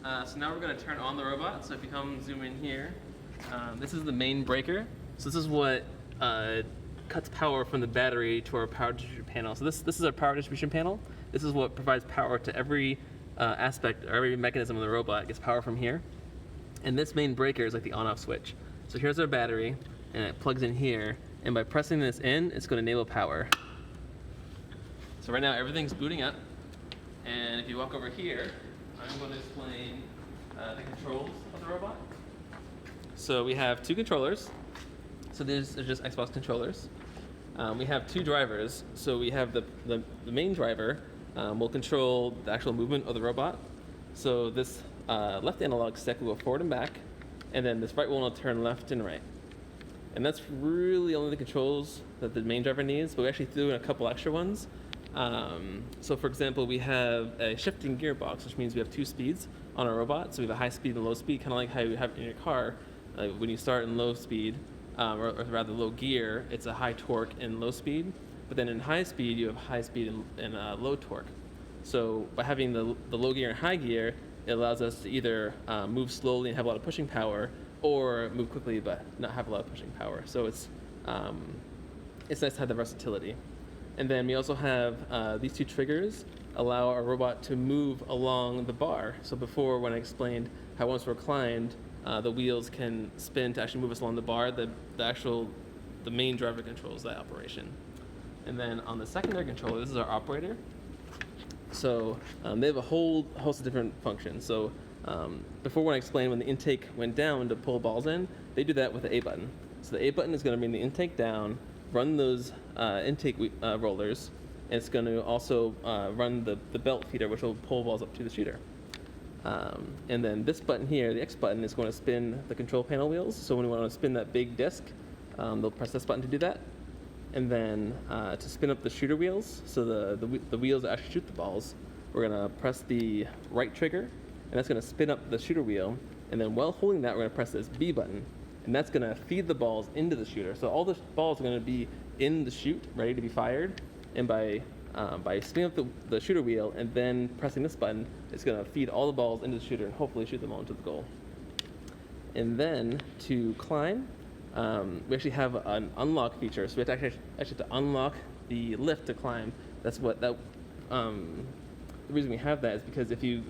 So now we're going to turn on the robot. So if you come zoom in here, this is the main breaker. So this is what cuts power from the battery to our power distribution panel. So this is our power distribution panel. This is what provides power to every aspect, or every mechanism of the robot. It gets power from here. And this main breaker is like the on-off switch. So here's our battery, and it plugs in here. And by pressing this in, it's going to enable power. So right now everything's booting up. And if you walk over here, I'm going to explain the controls of the robot. So we have two controllers. So these are just Xbox controllers. We have two drivers. So we have the main driver will control the actual movement of the robot. So this left analog stick will go forward and back, and then this right one will turn left and right. And that's really only the controls that the main driver needs, but we actually threw in a couple extra ones. So for example, we have a shifting gearbox, which means we have two speeds on our robot. So we have a high speed and low speed, kind of like how you have in your car. When you start in low speed, or rather low gear, it's a high torque and low speed. But then in high speed, you have high speed and low torque. So by having the low gear and high gear, it allows us to either move slowly and have a lot of pushing power, or move quickly but not have a lot of pushing power. So it's nice to have the versatility. And then we also have these two triggers allow our robot to move along the bar. So before, when I explained how once we're reclined, the wheels can spin to actually move us along the bar, the main driver controls that operation. And then on the secondary controller, this is our operator. So they have a whole host of different functions. So before, when I explained when the intake went down to pull balls in, they do that with the A button. So the A button is going to bring the intake down, run those intake rollers, and it's going to also run the belt feeder, which will pull balls up to the shooter. And then this button here, the X button, is going to spin the control panel wheels. So when we want to spin that big disc, they'll press this button to do that. And then to spin up the shooter wheels, so the wheels that actually shoot the balls, we're going to press the right trigger, and that's going to spin up the shooter wheel. And then while holding that, we're going to press this B button, and that's going to feed the balls into the shooter. So all the balls are going to be in the chute, ready to be fired. And by spinning up the shooter wheel and then pressing this button, it's going to feed all the balls into the shooter and hopefully shoot them all into the goal. And then to climb, we actually have an unlock feature. So we have to actually have to unlock the lift to climb. That's what the reason we have that is because if you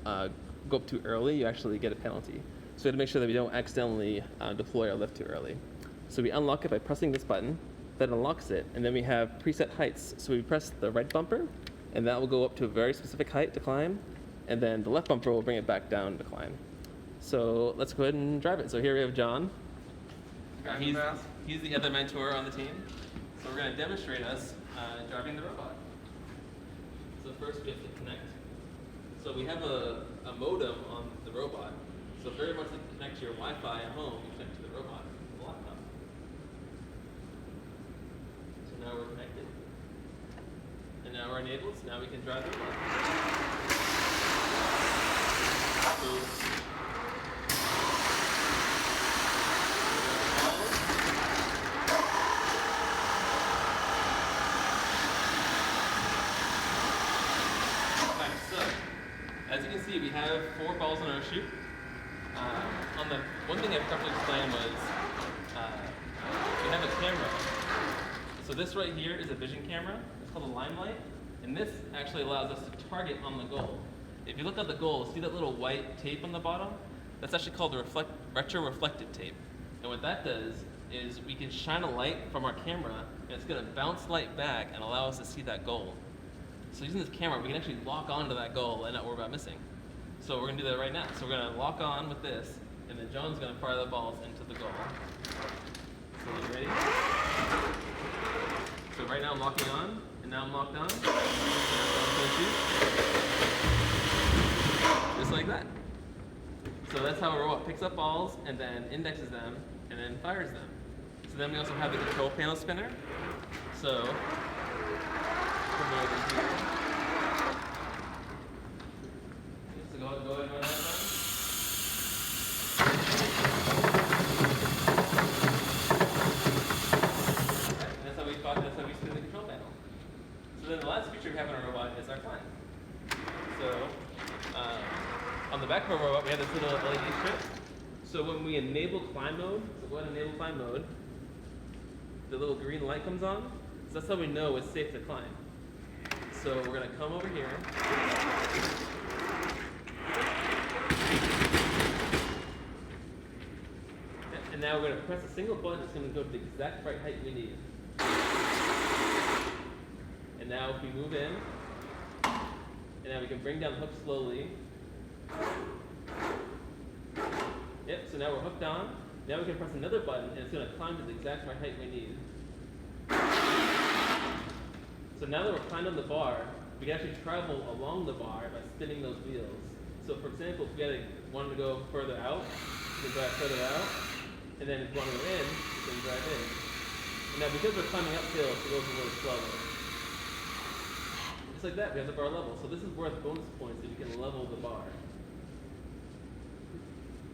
go up too early, you actually get a penalty. So we have to make sure that we don't accidentally deploy our lift too early. So we unlock it by pressing this button. That unlocks it, and then we have preset heights. So we press the right bumper, and that will go up to a very specific height to climb, and then the left bumper will bring it back down to climb. So let's go ahead and drive it. So here we have John. He's the other mentor on the team. So we're going to demonstrate us driving the robot. So first we have to connect. So we have a modem on the robot. So very much like connect to your Wi-Fi at home, you connect to the robot with the laptop. So now we're connected. And now we're enabled, so now we can drive the robot. As you can see, we have 4 balls on our chute. One thing I forgot to explain was we have a camera. So this right here is a vision camera. It's called a limelight, and this actually allows us to target on the goal. If you look at the goal, see that little white tape on the bottom? That's actually called the retroreflected tape. And what that does is we can shine a light from our camera, and it's going to bounce light back and allow us to see that goal. So using this camera, we can actually lock onto that goal and not worry about missing. So we're going to do that right now. So we're going to lock on with this, and then John's going to fire the balls into the goal. So you ready? So right now I'm locking on, and now I'm locked on. Just like that. So that's how a robot picks up balls and then indexes them and then fires them. So then we also have the control panel spinner. So come over here. So go ahead and run that one. That's how we spin the control panel. So then the last feature we have in our robot is our climb. So on the back of our robot, we have this little LED strip. So when we enable climb mode, so go ahead and enable climb mode, the little green light comes on. So that's how we know it's safe to climb. So we're going to come over here. And now we're going to press a single button that's going to go to the exact right height we need. And now if we move in, and now we can bring down the hook slowly. Yep, so now we're hooked on. Now we can press another button and it's going to climb to the exact right height we need. So now that we're climbed on the bar, we can actually travel along the bar by spinning those wheels. So for example, if we wanted to go further out, we can drive further out. And then if you want to go in, you can drive in. And now because we're climbing uphill, it goes a little slower. Just like that, we have the bar level. So this is worth bonus points if you can level the bar.